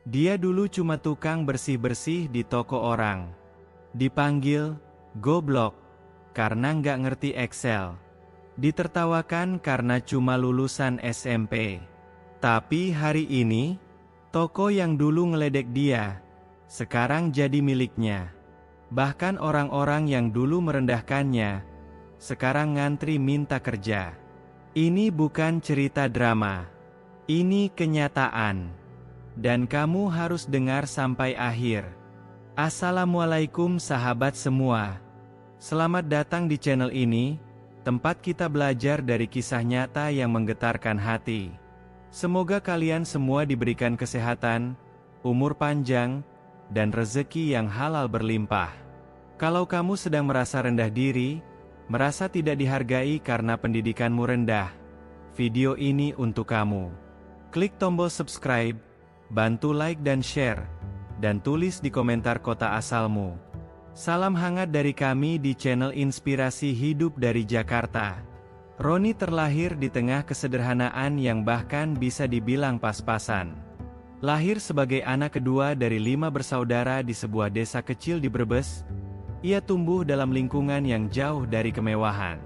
Dia dulu cuma tukang bersih-bersih di toko orang. Dipanggil goblok karena nggak ngerti Excel. Ditertawakan karena cuma lulusan SMP. Tapi hari ini, toko yang dulu ngeledek dia, sekarang jadi miliknya. Bahkan orang-orang yang dulu merendahkannya, sekarang ngantri minta kerja. Ini bukan cerita drama. Ini kenyataan. Dan kamu harus dengar sampai akhir. Assalamualaikum sahabat semua. Selamat datang di channel ini, tempat kita belajar dari kisah nyata yang menggetarkan hati. Semoga kalian semua diberikan kesehatan, umur panjang, dan rezeki yang halal berlimpah. Kalau kamu sedang merasa rendah diri, merasa tidak dihargai karena pendidikanmu rendah, video ini untuk kamu. Klik tombol subscribe, bantu like dan share, dan tulis di komentar kota asalmu. Salam hangat dari kami di channel Inspirasi Hidup dari Jakarta. Roni terlahir di tengah kesederhanaan yang bahkan bisa dibilang pas-pasan. Lahir sebagai anak kedua dari 5 bersaudara di sebuah desa kecil di Brebes, ia tumbuh dalam lingkungan yang jauh dari kemewahan.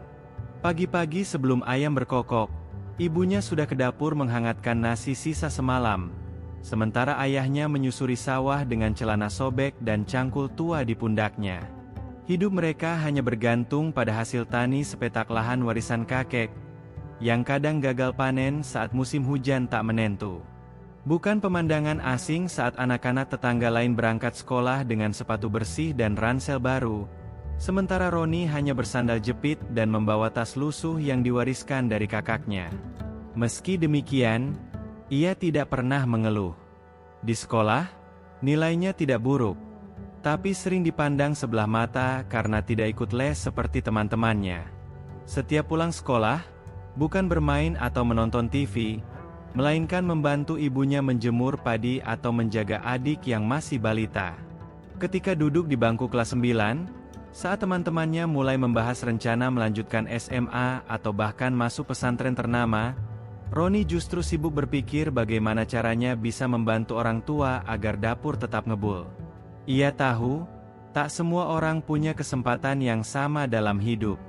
Pagi-pagi sebelum ayam berkokok, ibunya sudah ke dapur menghangatkan nasi sisa semalam, sementara ayahnya menyusuri sawah dengan celana sobek dan cangkul tua di pundaknya. Hidup mereka hanya bergantung pada hasil tani sepetak lahan warisan kakek, yang kadang gagal panen saat musim hujan tak menentu. Bukan pemandangan asing saat anak-anak tetangga lain berangkat sekolah dengan sepatu bersih dan ransel baru, sementara Roni hanya bersandal jepit dan membawa tas lusuh yang diwariskan dari kakaknya. Meski demikian, ia tidak pernah mengeluh. Di sekolah, nilainya tidak buruk, tapi sering dipandang sebelah mata karena tidak ikut les seperti teman-temannya. Setiap pulang sekolah, bukan bermain atau menonton TV, melainkan membantu ibunya menjemur padi atau menjaga adik yang masih balita. Ketika duduk di bangku kelas 9, saat teman-temannya mulai membahas rencana melanjutkan SMA atau bahkan masuk pesantren ternama, Roni justru sibuk berpikir bagaimana caranya bisa membantu orang tua agar dapur tetap ngebul. Ia tahu, tak semua orang punya kesempatan yang sama dalam hidup.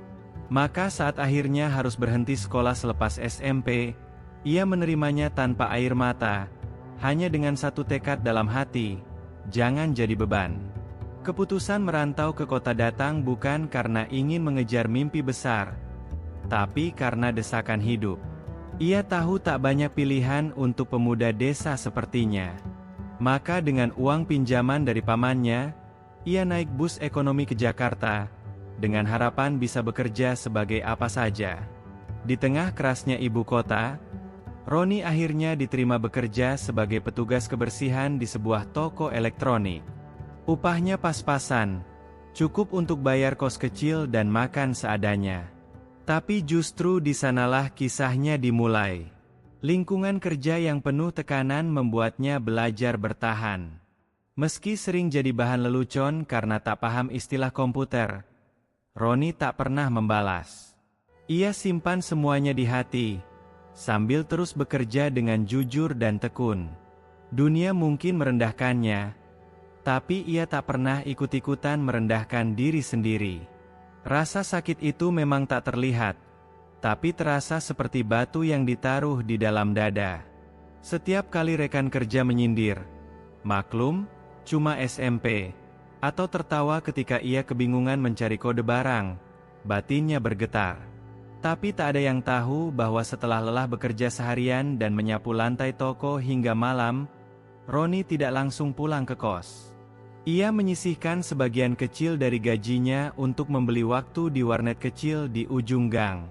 Maka saat akhirnya harus berhenti sekolah selepas SMP, ia menerimanya tanpa air mata, hanya dengan satu tekad dalam hati, jangan jadi beban. Keputusan merantau ke kota datang bukan karena ingin mengejar mimpi besar, tapi karena desakan hidup. Ia tahu tak banyak pilihan untuk pemuda desa sepertinya. Maka dengan uang pinjaman dari pamannya, ia naik bus ekonomi ke Jakarta, dengan harapan bisa bekerja sebagai apa saja. Di tengah kerasnya ibu kota, Roni akhirnya diterima bekerja sebagai petugas kebersihan di sebuah toko elektronik. Upahnya pas-pasan, cukup untuk bayar kos kecil dan makan seadanya. Tapi justru di sanalah kisahnya dimulai. Lingkungan kerja yang penuh tekanan membuatnya belajar bertahan. Meski sering jadi bahan lelucon karena tak paham istilah komputer, Roni tak pernah membalas. Ia simpan semuanya di hati, sambil terus bekerja dengan jujur dan tekun. Dunia mungkin merendahkannya, tapi ia tak pernah ikut-ikutan merendahkan diri sendiri. Rasa sakit itu memang tak terlihat, tapi terasa seperti batu yang ditaruh di dalam dada. Setiap kali rekan kerja menyindir, maklum, cuma SMP, atau tertawa ketika ia kebingungan mencari kode barang, batinnya bergetar. Tapi tak ada yang tahu bahwa setelah lelah bekerja seharian dan menyapu lantai toko hingga malam, Roni tidak langsung pulang ke kos. Ia menyisihkan sebagian kecil dari gajinya untuk membeli waktu di warnet kecil di ujung gang.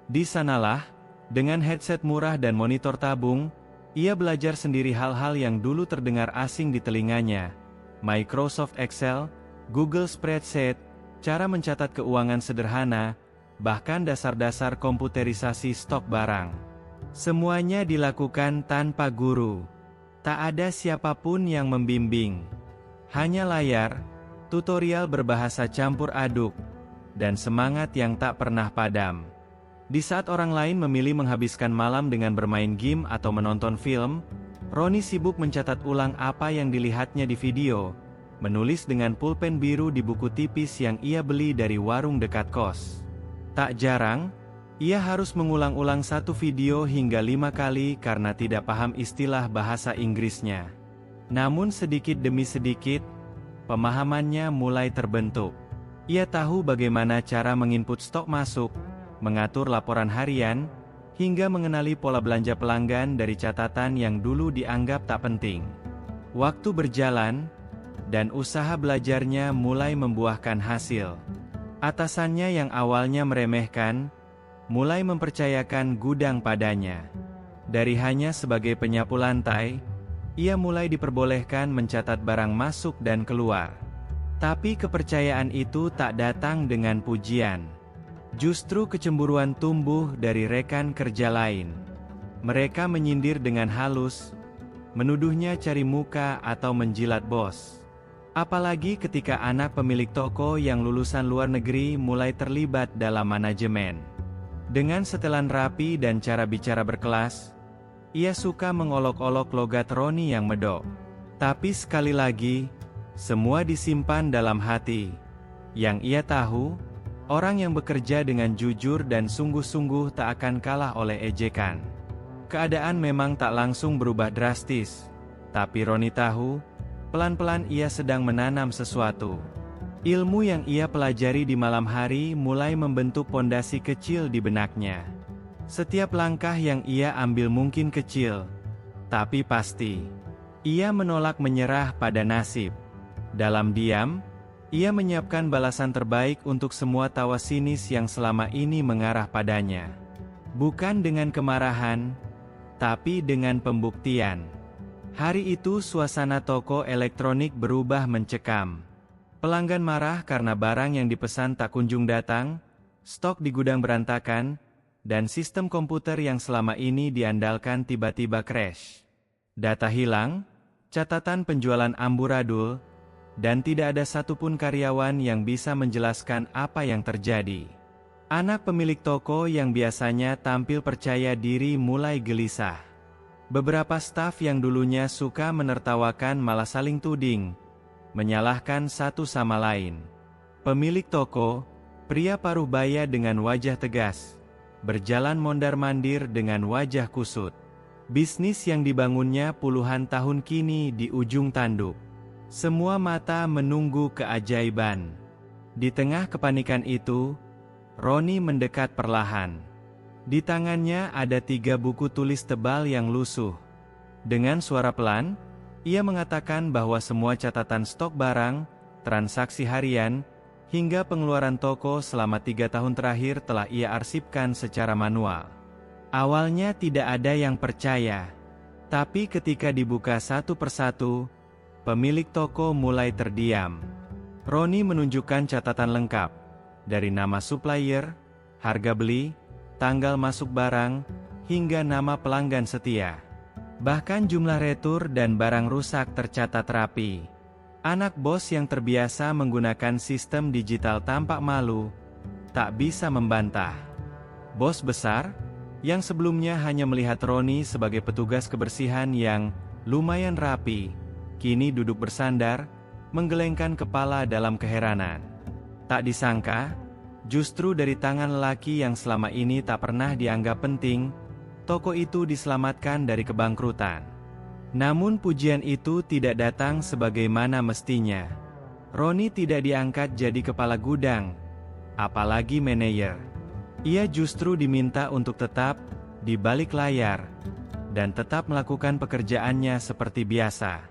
Di sanalah, dengan headset murah dan monitor tabung, ia belajar sendiri hal-hal yang dulu terdengar asing di telinganya. Microsoft Excel, Google Spreadsheet, cara mencatat keuangan sederhana, bahkan dasar-dasar komputerisasi stok barang. Semuanya dilakukan tanpa guru. Tak ada siapapun yang membimbing. Hanya layar, tutorial berbahasa campur aduk, dan semangat yang tak pernah padam. Di saat orang lain memilih menghabiskan malam dengan bermain game atau menonton film, Roni sibuk mencatat ulang apa yang dilihatnya di video, menulis dengan pulpen biru di buku tipis yang ia beli dari warung dekat kos. Tak jarang, ia harus mengulang-ulang satu video hingga 5 kali karena tidak paham istilah bahasa Inggrisnya. Namun sedikit demi sedikit, pemahamannya mulai terbentuk. Ia tahu bagaimana cara menginput stok masuk, mengatur laporan harian, hingga mengenali pola belanja pelanggan dari catatan yang dulu dianggap tak penting. Waktu berjalan, dan usaha belajarnya mulai membuahkan hasil. Atasannya yang awalnya meremehkan, mulai mempercayakan gudang padanya. Dari hanya sebagai penyapu lantai, ia mulai diperbolehkan mencatat barang masuk dan keluar. Tapi kepercayaan itu tak datang dengan pujian. Justru kecemburuan tumbuh dari rekan kerja lain. Mereka menyindir dengan halus, menuduhnya cari muka atau menjilat bos. Apalagi ketika anak pemilik toko yang lulusan luar negeri mulai terlibat dalam manajemen. Dengan setelan rapi dan cara bicara berkelas, ia suka mengolok-olok logat Roni yang medok. Tapi sekali lagi, semua disimpan dalam hati. Yang ia tahu, orang yang bekerja dengan jujur dan sungguh-sungguh tak akan kalah oleh ejekan. Keadaan memang tak langsung berubah drastis, tapi Roni tahu, pelan-pelan ia sedang menanam sesuatu. Ilmu yang ia pelajari di malam hari mulai membentuk pondasi kecil di benaknya. Setiap langkah yang ia ambil mungkin kecil, tapi pasti. Ia menolak menyerah pada nasib. Dalam diam, ia menyiapkan balasan terbaik untuk semua tawa sinis yang selama ini mengarah padanya. Bukan dengan kemarahan, tapi dengan pembuktian. Hari itu suasana toko elektronik berubah mencekam. Pelanggan marah karena barang yang dipesan tak kunjung datang, stok di gudang berantakan, dan sistem komputer yang selama ini diandalkan tiba-tiba crash. Data hilang, catatan penjualan amburadul, dan tidak ada satupun karyawan yang bisa menjelaskan apa yang terjadi. Anak pemilik toko yang biasanya tampil percaya diri mulai gelisah. Beberapa staf yang dulunya suka menertawakan malah saling tuding, menyalahkan satu sama lain. Pemilik toko, pria paruh baya dengan wajah tegas, berjalan mondar-mandir dengan wajah kusut. Bisnis yang dibangunnya puluhan tahun kini di ujung tanduk. Semua mata menunggu keajaiban. Di tengah kepanikan itu, Roni mendekat perlahan. Di tangannya ada 3 buku tulis tebal yang lusuh. Dengan suara pelan, ia mengatakan bahwa semua catatan stok barang, transaksi harian, hingga pengeluaran toko selama 3 tahun terakhir telah ia arsipkan secara manual. Awalnya tidak ada yang percaya. Tapi ketika dibuka satu persatu, pemilik toko mulai terdiam. Roni menunjukkan catatan lengkap, dari nama supplier, harga beli, tanggal masuk barang, hingga nama pelanggan setia. Bahkan jumlah retur dan barang rusak tercatat rapi. Anak bos yang terbiasa menggunakan sistem digital tampak malu, tak bisa membantah. Bos besar, yang sebelumnya hanya melihat Roni sebagai petugas kebersihan yang lumayan rapi, kini duduk bersandar, menggelengkan kepala dalam keheranan. Tak disangka, justru dari tangan lelaki yang selama ini tak pernah dianggap penting, toko itu diselamatkan dari kebangkrutan. Namun pujian itu tidak datang sebagaimana mestinya. Roni tidak diangkat jadi kepala gudang, apalagi manajer. Ia justru diminta untuk tetap di balik layar, dan tetap melakukan pekerjaannya seperti biasa.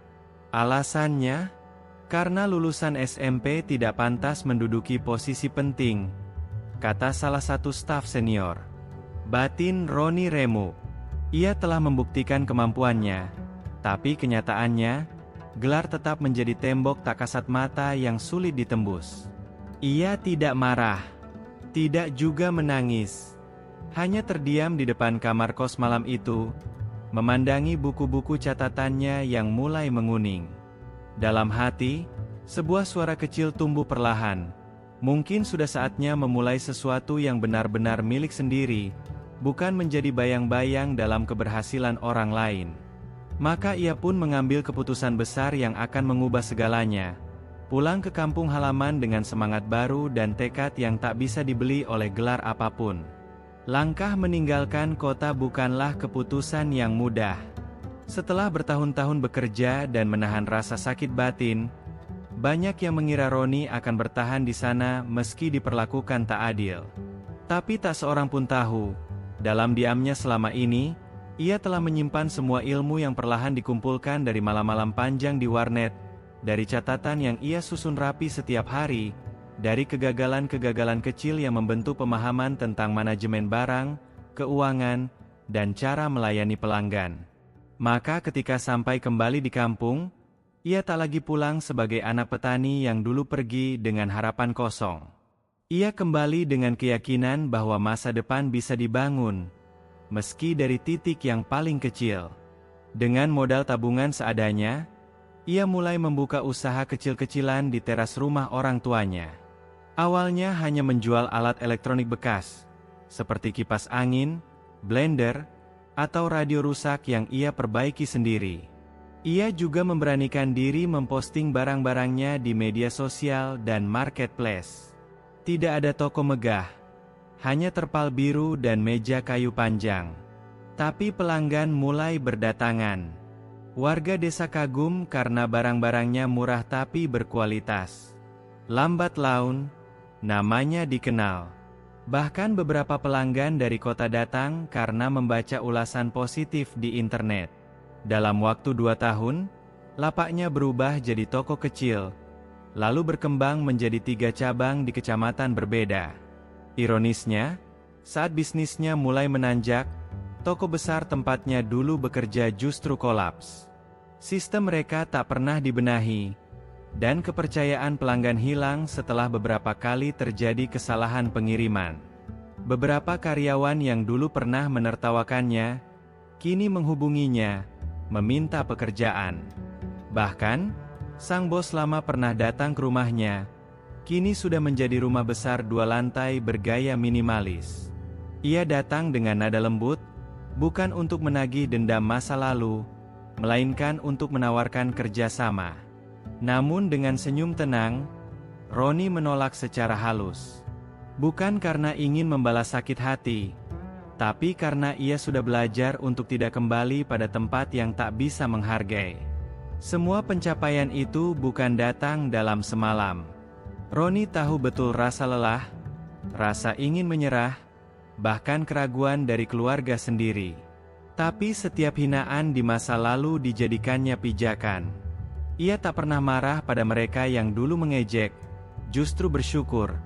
Alasannya, karena lulusan SMP tidak pantas menduduki posisi penting, kata salah satu staf senior. Batin Roni remuk. Ia telah membuktikan kemampuannya, tapi kenyataannya, gelar tetap menjadi tembok tak kasat mata yang sulit ditembus. Ia tidak marah, tidak juga menangis. Hanya terdiam di depan kamar kos malam itu, memandangi buku-buku catatannya yang mulai menguning. Dalam hati, sebuah suara kecil tumbuh perlahan. Mungkin sudah saatnya memulai sesuatu yang benar-benar milik sendiri, bukan menjadi bayang-bayang dalam keberhasilan orang lain. Maka ia pun mengambil keputusan besar yang akan mengubah segalanya. Pulang ke kampung halaman dengan semangat baru dan tekad yang tak bisa dibeli oleh gelar apapun. Langkah meninggalkan kota bukanlah keputusan yang mudah. Setelah bertahun-tahun bekerja dan menahan rasa sakit batin, banyak yang mengira Roni akan bertahan di sana meski diperlakukan tak adil. Tapi tak seorang pun tahu, dalam diamnya selama ini, ia telah menyimpan semua ilmu yang perlahan dikumpulkan dari malam-malam panjang di warnet, dari catatan yang ia susun rapi setiap hari, dari kegagalan-kegagalan kecil yang membentuk pemahaman tentang manajemen barang, keuangan, dan cara melayani pelanggan. Maka ketika sampai kembali di kampung, ia tak lagi pulang sebagai anak petani yang dulu pergi dengan harapan kosong. Ia kembali dengan keyakinan bahwa masa depan bisa dibangun, meski dari titik yang paling kecil. Dengan modal tabungan seadanya, ia mulai membuka usaha kecil-kecilan di teras rumah orang tuanya. Awalnya hanya menjual alat elektronik bekas, seperti kipas angin, blender, atau radio rusak yang ia perbaiki sendiri. Ia juga memberanikan diri memposting barang-barangnya di media sosial dan marketplace. Tidak ada toko megah, hanya terpal biru dan meja kayu panjang. Tapi pelanggan mulai berdatangan. Warga desa kagum karena barang-barangnya murah tapi berkualitas. Lambat laun, namanya dikenal. Bahkan beberapa pelanggan dari kota datang karena membaca ulasan positif di internet. Dalam waktu 2 tahun, lapaknya berubah jadi toko kecil, lalu berkembang menjadi 3 cabang di kecamatan berbeda. Ironisnya, saat bisnisnya mulai menanjak, toko besar tempatnya dulu bekerja justru kolaps. Sistem mereka tak pernah dibenahi, dan kepercayaan pelanggan hilang setelah beberapa kali terjadi kesalahan pengiriman. Beberapa karyawan yang dulu pernah menertawakannya, kini menghubunginya, meminta pekerjaan. Bahkan, sang bos lama pernah datang ke rumahnya, kini sudah menjadi rumah besar 2 lantai bergaya minimalis. Ia datang dengan nada lembut, bukan untuk menagih dendam masa lalu, melainkan untuk menawarkan kerjasama. Namun dengan senyum tenang, Roni menolak secara halus. Bukan karena ingin membalas sakit hati, tapi karena ia sudah belajar untuk tidak kembali pada tempat yang tak bisa menghargai. Semua pencapaian itu bukan datang dalam semalam. Roni tahu betul rasa lelah, rasa ingin menyerah, bahkan keraguan dari keluarga sendiri. Tapi setiap hinaan di masa lalu dijadikannya pijakan. Ia tak pernah marah pada mereka yang dulu mengejek, justru bersyukur,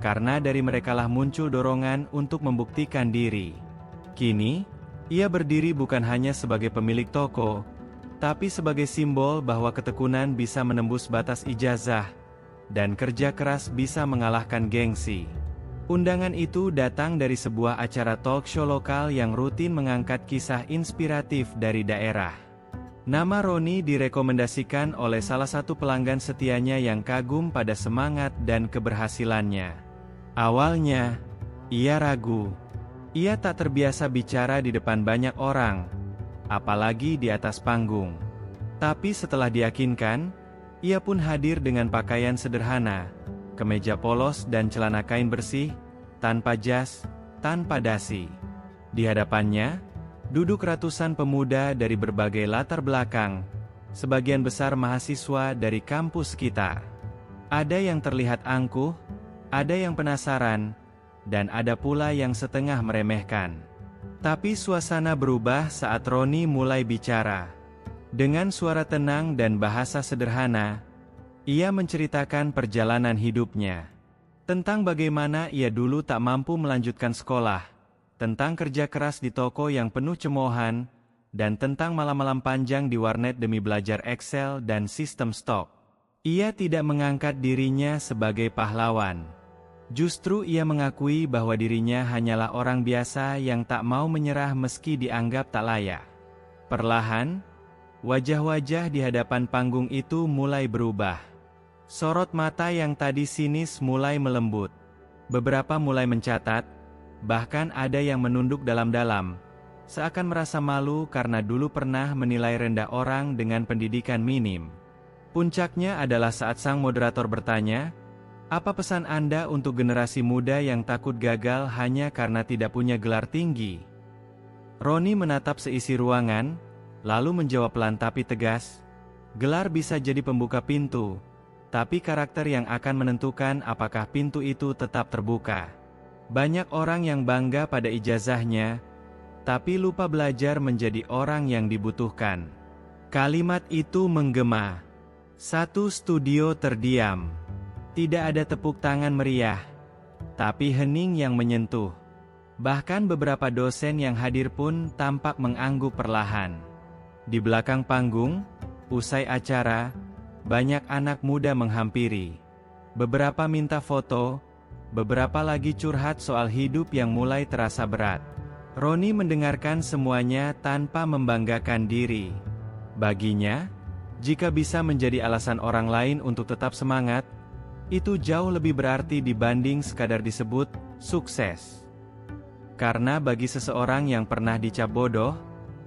karena dari merekalah muncul dorongan untuk membuktikan diri. Kini, ia berdiri bukan hanya sebagai pemilik toko, tapi sebagai simbol bahwa ketekunan bisa menembus batas ijazah, dan kerja keras bisa mengalahkan gengsi. Undangan itu datang dari sebuah acara talk show lokal yang rutin mengangkat kisah inspiratif dari daerah. Nama Roni direkomendasikan oleh salah satu pelanggan setianya yang kagum pada semangat dan keberhasilannya. Awalnya, ia ragu. Ia tak terbiasa bicara di depan banyak orang, apalagi di atas panggung. Tapi setelah diyakinkan, ia pun hadir dengan pakaian sederhana, kemeja polos dan celana kain bersih, tanpa jas, tanpa dasi. Di hadapannya, duduk ratusan pemuda dari berbagai latar belakang, sebagian besar mahasiswa dari kampus sekitar. Ada yang terlihat angkuh, ada yang penasaran, dan ada pula yang setengah meremehkan. Tapi suasana berubah saat Roni mulai bicara. Dengan suara tenang dan bahasa sederhana, ia menceritakan perjalanan hidupnya. Tentang bagaimana ia dulu tak mampu melanjutkan sekolah, tentang kerja keras di toko yang penuh cemoohan, dan tentang malam-malam panjang di warnet demi belajar Excel dan sistem stok. Ia tidak mengangkat dirinya sebagai pahlawan. Justru ia mengakui bahwa dirinya hanyalah orang biasa yang tak mau menyerah meski dianggap tak layak. Perlahan, wajah-wajah di hadapan panggung itu mulai berubah. Sorot mata yang tadi sinis mulai melembut. Beberapa mulai mencatat, bahkan ada yang menunduk dalam-dalam, seakan merasa malu karena dulu pernah menilai rendah orang dengan pendidikan minim. Puncaknya adalah saat sang moderator bertanya, "Apa pesan Anda untuk generasi muda yang takut gagal hanya karena tidak punya gelar tinggi?" Roni menatap seisi ruangan, lalu menjawab pelan tapi tegas, "Gelar bisa jadi pembuka pintu, tapi karakter yang akan menentukan apakah pintu itu tetap terbuka." Banyak orang yang bangga pada ijazahnya, tapi lupa belajar menjadi orang yang dibutuhkan. Kalimat itu menggema. Satu studio terdiam. Tidak ada tepuk tangan meriah, tapi hening yang menyentuh. Bahkan beberapa dosen yang hadir pun tampak mengangguk perlahan. Di belakang panggung, usai acara, banyak anak muda menghampiri. Beberapa minta foto, beberapa lagi curhat soal hidup yang mulai terasa berat. Roni mendengarkan semuanya tanpa membanggakan diri. Baginya, jika bisa menjadi alasan orang lain untuk tetap semangat, itu jauh lebih berarti dibanding sekadar disebut sukses. Karena bagi seseorang yang pernah dicap bodoh,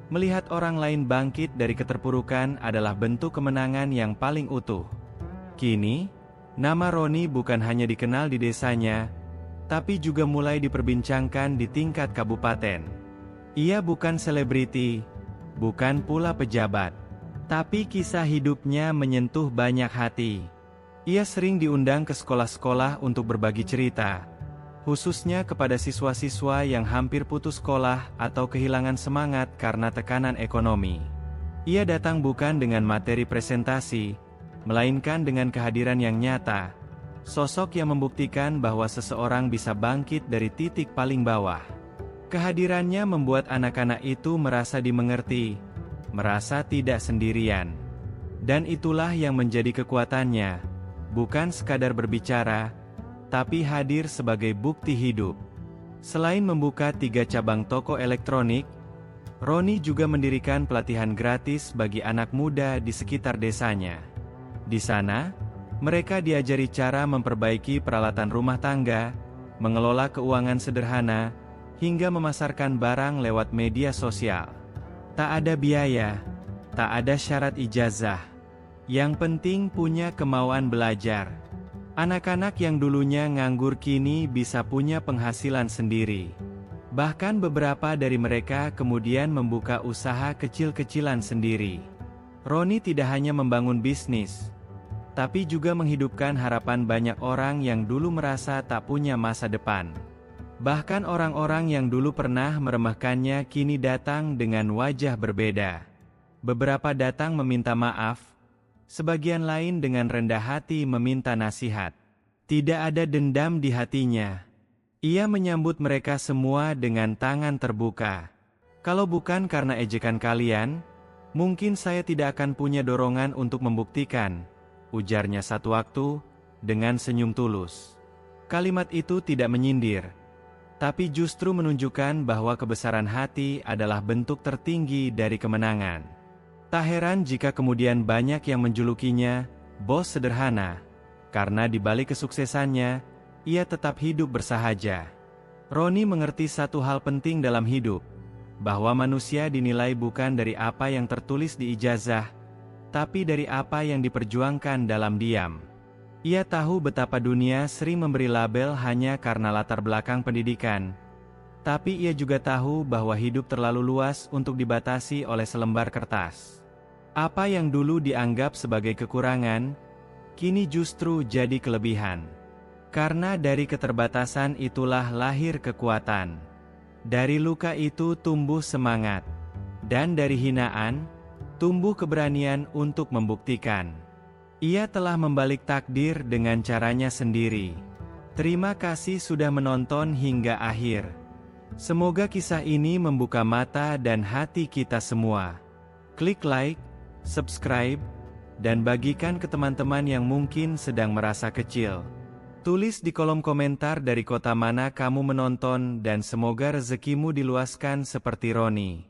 melihat orang lain bangkit dari keterpurukan adalah bentuk kemenangan yang paling utuh. Kini, nama Roni bukan hanya dikenal di desanya, tapi juga mulai diperbincangkan di tingkat kabupaten. Ia bukan selebriti, bukan pula pejabat, tapi kisah hidupnya menyentuh banyak hati. Ia sering diundang ke sekolah-sekolah untuk berbagi cerita, khususnya kepada siswa-siswa yang hampir putus sekolah atau kehilangan semangat karena tekanan ekonomi. Ia datang bukan dengan materi presentasi, melainkan dengan kehadiran yang nyata, sosok yang membuktikan bahwa seseorang bisa bangkit dari titik paling bawah. Kehadirannya membuat anak-anak itu merasa dimengerti, merasa tidak sendirian. Dan itulah yang menjadi kekuatannya, bukan sekadar berbicara, tapi hadir sebagai bukti hidup. Selain membuka 3 cabang toko elektronik, Roni juga mendirikan pelatihan gratis bagi anak muda di sekitar desanya. Di sana, mereka diajari cara memperbaiki peralatan rumah tangga, mengelola keuangan sederhana, hingga memasarkan barang lewat media sosial. Tak ada biaya, tak ada syarat ijazah. Yang penting punya kemauan belajar. Anak-anak yang dulunya nganggur kini bisa punya penghasilan sendiri. Bahkan beberapa dari mereka kemudian membuka usaha kecil-kecilan sendiri. Roni tidak hanya membangun bisnis, tapi juga menghidupkan harapan banyak orang yang dulu merasa tak punya masa depan. Bahkan orang-orang yang dulu pernah meremehkannya kini datang dengan wajah berbeda. Beberapa datang meminta maaf, sebagian lain dengan rendah hati meminta nasihat. Tidak ada dendam di hatinya. Ia menyambut mereka semua dengan tangan terbuka. "Kalau bukan karena ejekan kalian, mungkin saya tidak akan punya dorongan untuk membuktikan," ujarnya satu waktu, dengan senyum tulus. Kalimat itu tidak menyindir, tapi justru menunjukkan bahwa kebesaran hati adalah bentuk tertinggi dari kemenangan. Tak heran jika kemudian banyak yang menjulukinya bos sederhana, karena di balik kesuksesannya, ia tetap hidup bersahaja. Roni mengerti satu hal penting dalam hidup, bahwa manusia dinilai bukan dari apa yang tertulis di ijazah, tapi dari apa yang diperjuangkan dalam diam. Ia tahu betapa dunia sering memberi label hanya karena latar belakang pendidikan, tapi ia juga tahu bahwa hidup terlalu luas untuk dibatasi oleh selembar kertas. Apa yang dulu dianggap sebagai kekurangan, kini justru jadi kelebihan. Karena dari keterbatasan itulah lahir kekuatan. Dari luka itu tumbuh semangat, dan dari hinaan, tumbuh keberanian untuk membuktikan. Ia telah membalik takdir dengan caranya sendiri. Terima kasih sudah menonton hingga akhir. Semoga kisah ini membuka mata dan hati kita semua. Klik like, subscribe, dan bagikan ke teman-teman yang mungkin sedang merasa kecil. Tulis di kolom komentar dari kota mana kamu menonton dan semoga rezekimu diluaskan seperti Roni.